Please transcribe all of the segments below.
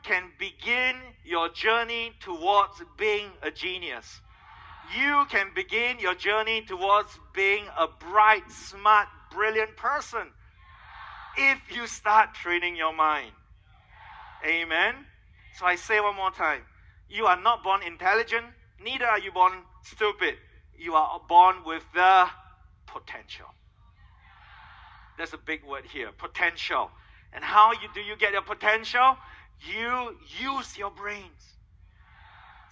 can begin your journey towards being a genius. You can begin your journey towards being a bright, smart, brilliant person if you start training your mind. Amen? So I say one more time. You are not born intelligent, neither are you born stupid. You are born with the potential. There's a big word here, potential. And how do you get your potential? You use your brains.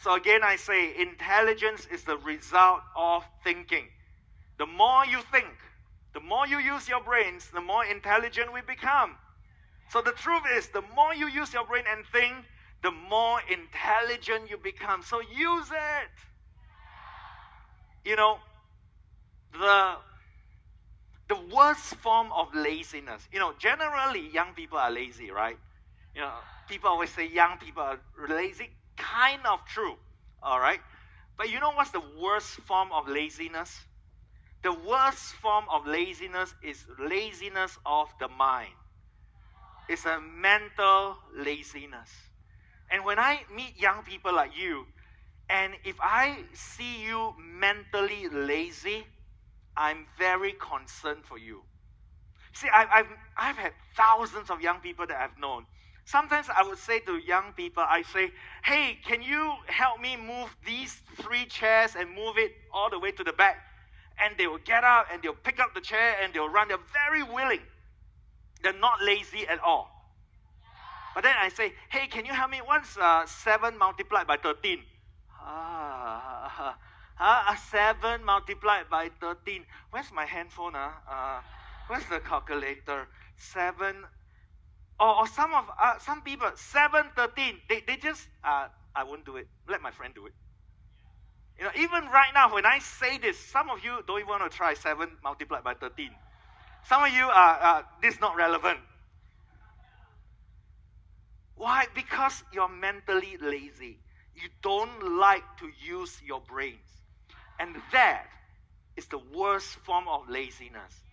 So again, I say intelligence is the result of thinking. The more you think, the more you use your brains, the more intelligent we become. So the truth is, the more you use your brain and think, the more intelligent you become. So use it. You know, the worst form of laziness. Generally young people are lazy, right? People always say young people are lazy. Kind of true, all right? But you know what's the worst form of laziness? The worst form of laziness is laziness of the mind. It's a mental laziness. And when I meet young people like you, and if I see you mentally lazy, I'm very concerned for you. See, I've had thousands of young people that I've known. Sometimes I would say to young people, I say, hey, can you help me move these 3 chairs and move it all the way to the back? And they will get up and they'll pick up the chair and they'll run. They're very willing. They're not lazy at all. But then I say, hey, can you help me? What's 7 multiplied by 13? 7 multiplied by 13. Where's my handphone? Where's the calculator? 7. Or some people, 7, 13. They just, I won't do it. Let my friend do it. Even right now, when I say this, some of you don't even want to try 7 multiplied by 13. Some of you this is not relevant. Why? Because you're mentally lazy. You don't like to use your brains. And that is the worst form of laziness.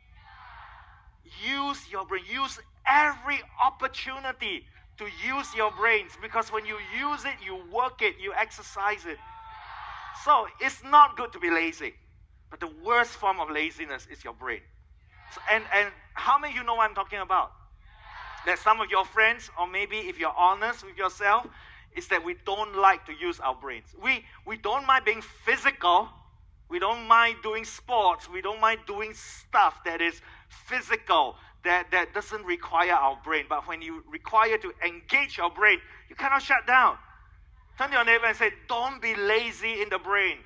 Use your brain. Use every opportunity to use your brains, because when you use it, you work it, you exercise it. So it's not good to be lazy. But the worst form of laziness is your brain. So, and how many of you know what I'm talking about? That some of your friends, or maybe if you're honest with yourself, is that we don't like to use our brains. We don't mind being physical. We don't mind doing sports. We don't mind doing stuff that is physical, that doesn't require our brain. But when you require to engage your brain, you cannot shut down. Turn to your neighbor and say, don't be lazy in the brain.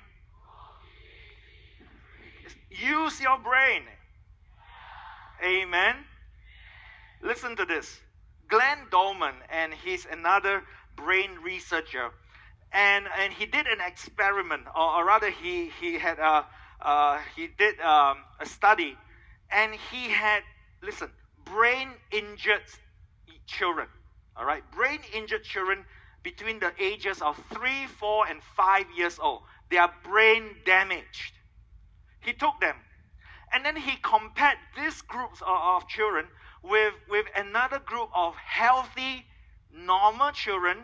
Use your brain. Amen. Listen to this. Glenn Dolman, and he's another brain researcher, and he did an experiment, or rather he did a study, and he had, listen, brain injured children. All right, brain injured children between the ages of 3, 4, and 5 years old. They are brain damaged. He took them, and then he compared these groups of children with another group of healthy, normal children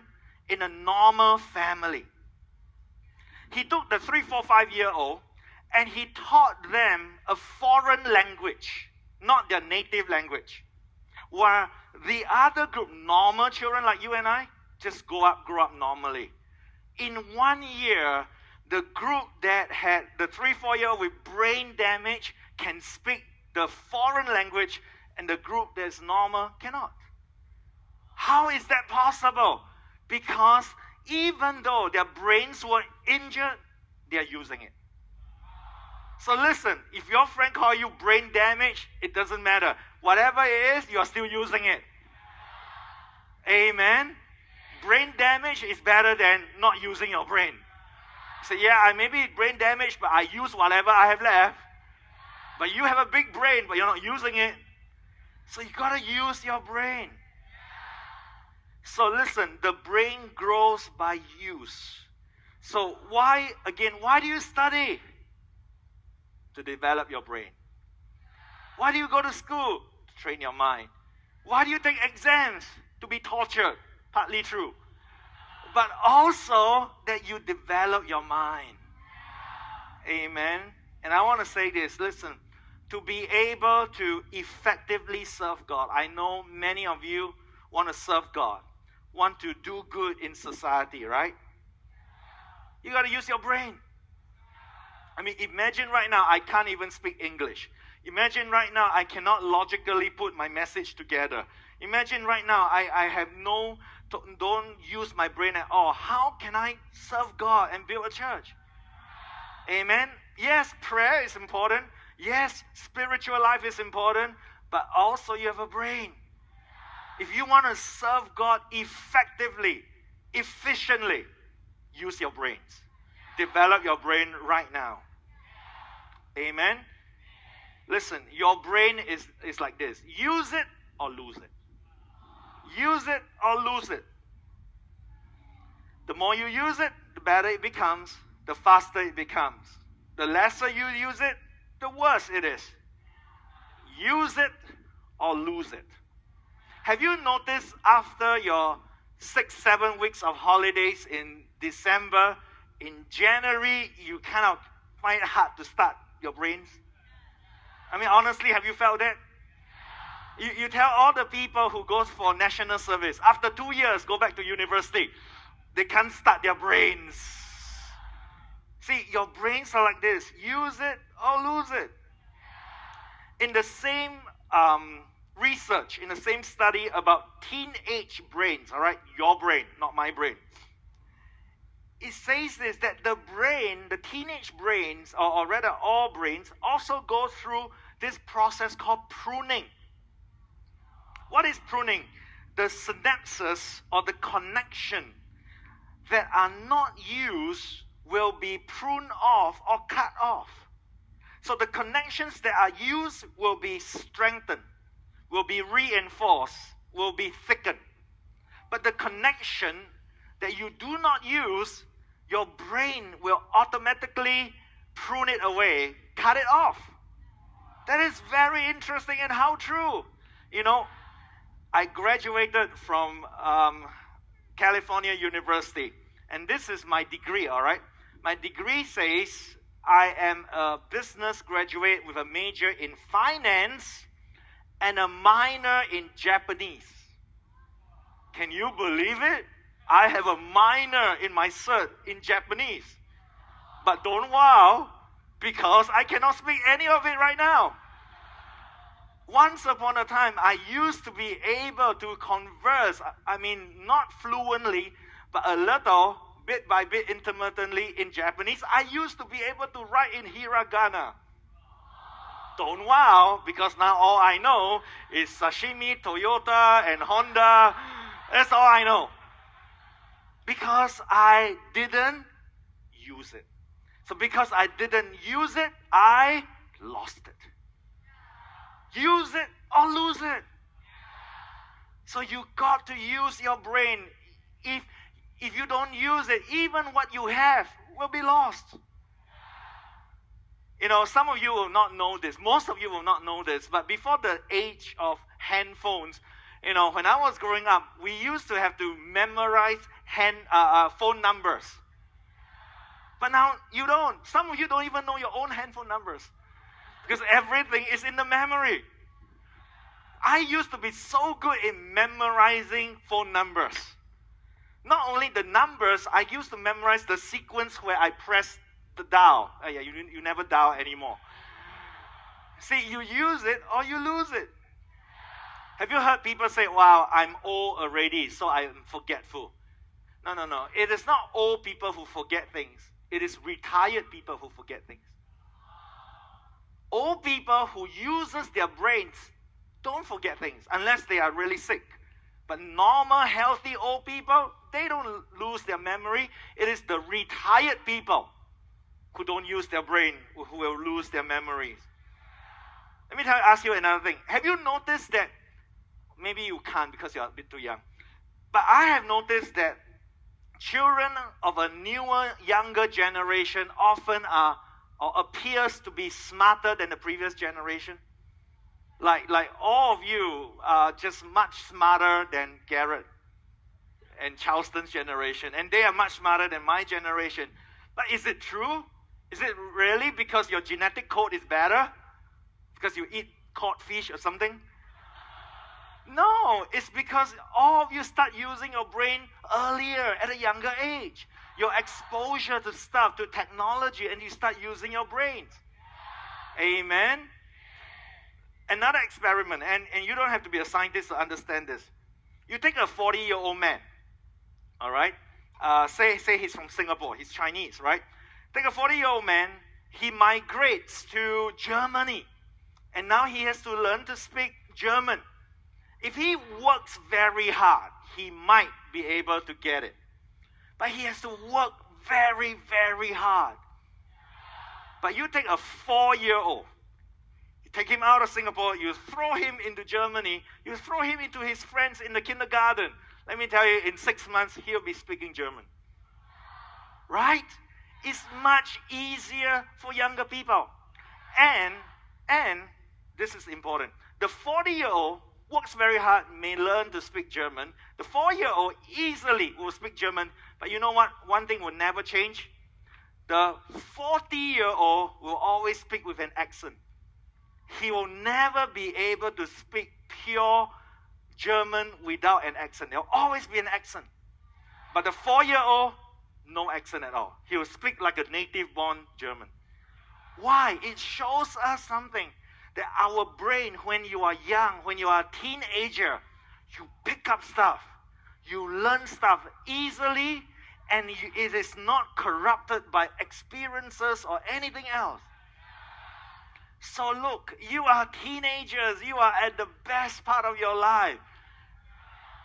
in a normal family. He took the 3, 4, 5-year-old and he taught them a foreign language, not their native language. Where the other group, normal children like you and I, just grow up normally. In 1 year, the group that had the 3, 4-year-old with brain damage can speak the foreign language, and the group that's normal cannot. How is that possible? Because even though their brains were injured, they are using it. So listen, if your friend calls you brain damage, it doesn't matter. Whatever it is, you are still using it. Amen? Brain damage is better than not using your brain. So yeah, I may be brain damaged, but I use whatever I have left. But you have a big brain, but you're not using it. So you got to use your brain. So listen, the brain grows by use. So why do you study? To develop your brain. Why do you go to school? To train your mind. Why do you take exams? To be tortured. partly true. But also that you develop your mind. Amen. And I want to say this, listen, to be able to effectively serve God. I know many of you want to serve God, want to do good in society, right? You got to use your brain. I mean, imagine right now I can't even speak English. Imagine right now I cannot logically put my message together. Imagine right now I have don't use my brain at all. How can I serve God and build a church? Amen. Yes, prayer is important. Yes, spiritual life is important. But also you have a brain. If you want to serve God effectively, efficiently, use your brains. Develop your brain right now. Amen. Listen, your brain is like this. Use it or lose it. Use it or lose it. The more you use it, the better it becomes, the faster it becomes. The lesser you use it, the worse it is. Use it or lose it. Have you noticed after your 6-7 weeks of holidays in December, in January, you kind of find it hard to start your brains? I mean, honestly, have you felt that? You tell all the people who goes for national service, after 2 years, go back to university. They can't start their brains. See, your brains are like this. Use it or lose it. In the same research, in the same study about teenage brains, all right? Your brain, not my brain. It says this, that the brain, the teenage brains, or rather all brains, also go through this process called pruning. What is pruning? The synapses or the connection that are not used will be pruned off or cut off. So the connections that are used will be strengthened, will be reinforced, will be thickened. But the connection that you do not use, your brain will automatically prune it away, cut it off. That is very interesting, and how true. You know, I graduated from California University, and this is my degree, all right? My degree says I am a business graduate with a major in finance and a minor in Japanese. Can you believe it? I have a minor in my cert in Japanese. But don't wow, because I cannot speak any of it right now. Once upon a time, I used to be able to converse, I mean, not fluently, but a little, bit by bit, intermittently in Japanese. I used to be able to write in hiragana. Don't wow, because now all I know is sashimi, Toyota, and Honda. That's all I know. Because I didn't use it. So because I didn't use it, I lost it. Use it or lose it. So you got to use your brain. If you don't use it, even what you have will be lost. You know, some of you will not know this. Most of you will not know this. But before the age of handphones, you know, when I was growing up, we used to have to memorize phone numbers. But now you don't. Some of you don't even know your own handphone numbers, because everything is in the memory. I used to be so good in memorizing phone numbers. Not only the numbers, I used to memorize the sequence where I press the dial. You never dial anymore. See, you use it or you lose it. Have you heard people say, wow, I'm old already, so I'm forgetful? No. It is not old people who forget things. It is retired people who forget things. Old people who uses their brains don't forget things unless they are really sick. But normal, healthy old people, they don't lose their memory. It is the retired people who don't use their brain who will lose their memories. Let me ask you another thing. Have you noticed that, maybe you can't because you're a bit too young, but I have noticed that children of a newer, younger generation often are or appears to be smarter than the previous generation. Like all of you are just much smarter than Garrett. and Charleston's generation, and they are much smarter than my generation. But is it true? Is it really because your genetic code is better? Because you eat caught fish or something? No, it's because all of you start using your brain earlier at a younger age. Your exposure to stuff, to technology, and you start using your brains. Amen? Another experiment, and you don't have to be a scientist to understand this. You take a 40-year-old man, all right? Say he's from Singapore, he's Chinese, right? Take a 40-year-old man, he migrates to Germany, and now he has to learn to speak German. If he works very hard, he might be able to get it. But he has to work very, very hard. But you take a 4-year-old, you take him out of Singapore, you throw him into Germany, you throw him into his friends in the kindergarten. Let me tell you, in 6 months, he'll be speaking German. Right? It's much easier for younger people. And this is important. The 40-year-old works very hard, may learn to speak German. The 4-year-old easily will speak German. But you know what? One thing will never change. The 40-year-old will always speak with an accent. He will never be able to speak pure German without an accent. There will always be an accent. But the 4-year-old, no accent at all. He will speak like a native-born German. Why? It shows us something. That our brain, when you are young, when you are a teenager, you pick up stuff. You learn stuff easily, and it is not corrupted by experiences or anything else. So look, you are teenagers. You are at the best part of your life.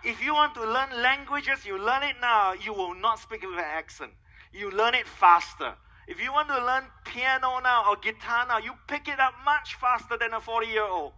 If you want to learn languages, you learn it now. You will not speak it with an accent. You learn it faster. If you want to learn piano now or guitar now, you pick it up much faster than a 40-year-old.